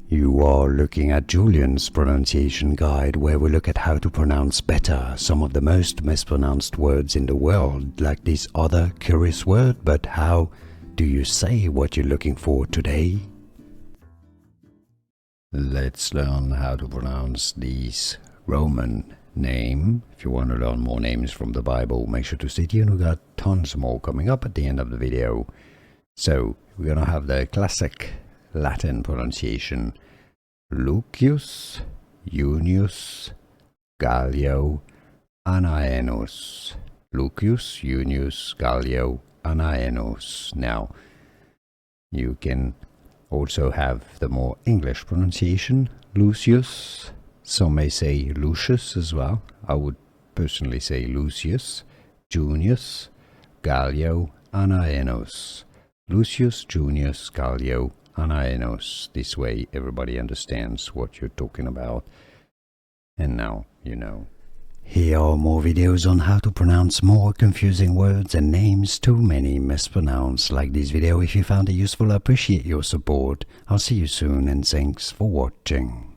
You are looking at Julian's pronunciation guide, where we look at how to pronounce better some of the most mispronounced words in the world, like this other curious word. But how do you say what you're looking for today? Let's learn how to pronounce these Roman name. If you want to learn more names from the Bible, make sure to stay tuned. We got tons more coming up at the end of the video. So we're gonna have the classic Latin pronunciation: Lucius Junius Gallio Annaeanus. Lucius Junius Gallio Annaeanus. Now, you can also have the more English pronunciation, Lucius. Some may say Lucius as well. I would personally say Lucius Junius Gallio Annaeanus. Lucius Junius Gallio Annaeanus. This way everybody understands what you're talking about. And now you know. Here are more videos on how to pronounce more confusing words and names too many mispronounced. Like this video if you found it useful. I appreciate your support. I'll see you soon and thanks for watching.